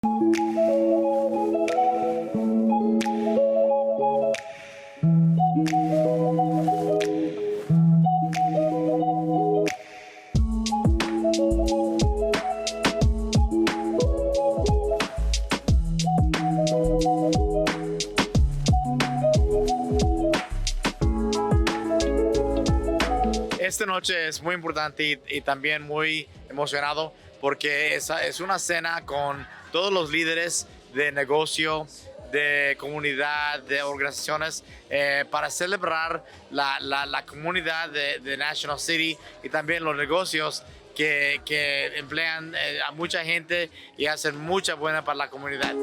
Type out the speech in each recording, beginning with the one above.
Esta noche es muy importante y también muy emocionado porque es una cena con todos los líderes de negocio, de comunidad, de organizaciones para celebrar la comunidad de National City y también los negocios que emplean a mucha gente y hacen mucha buena para la comunidad.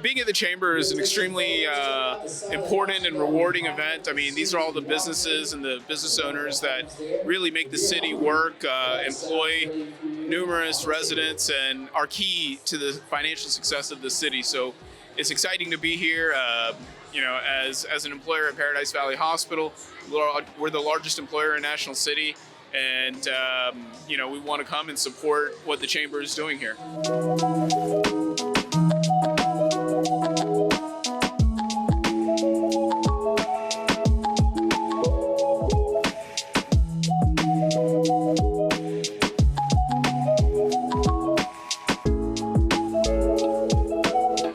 Being at the Chamber is an extremely important and rewarding event. I mean, these are all the businesses and the business owners that really make the city work, employ numerous residents, and are key to the financial success of the city. So it's exciting to be here. As an employer at Paradise Valley Hospital, we're the largest employer in National City, and we want to come and support what the Chamber is doing here.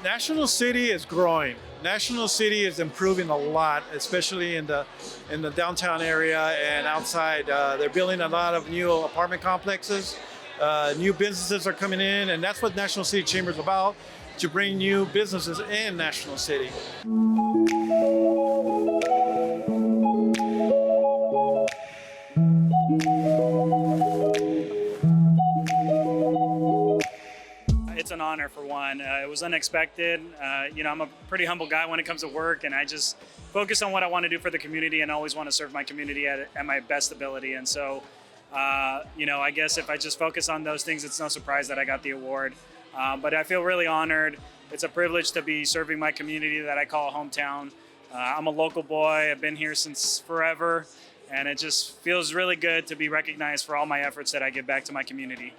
National City is growing. National City is improving a lot, especially in the downtown area and outside. They're building a lot of new apartment complexes. New businesses are coming in, and that's what National City Chamber is about, to bring new businesses in National City. It's an honor for one. It was unexpected. I'm a pretty humble guy when it comes to work, and I just focus on what I want to do for the community and always want to serve my community at my best ability. And so, I guess if I just focus on those things, it's no surprise that I got the award. But I feel really honored. It's a privilege to be serving my community that I call hometown. I'm a local boy. I've been here since forever, and it just feels really good to be recognized for all my efforts that I give back to my community.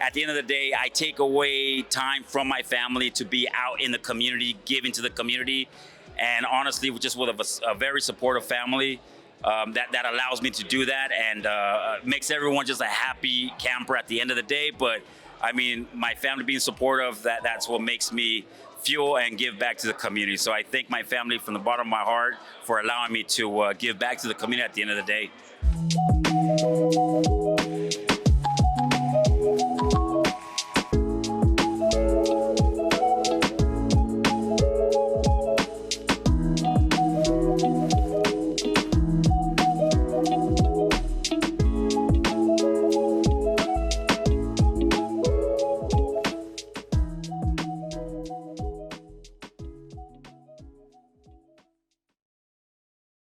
At the end of the day, I take away time from my family to be out in the community, giving to the community. And honestly, just with a very supportive family, that allows me to do that and makes everyone just a happy camper at the end of the day. But I mean, my family being supportive, that's what makes me fuel and give back to the community. So I thank my family from the bottom of my heart for allowing me to give back to the community at the end of the day.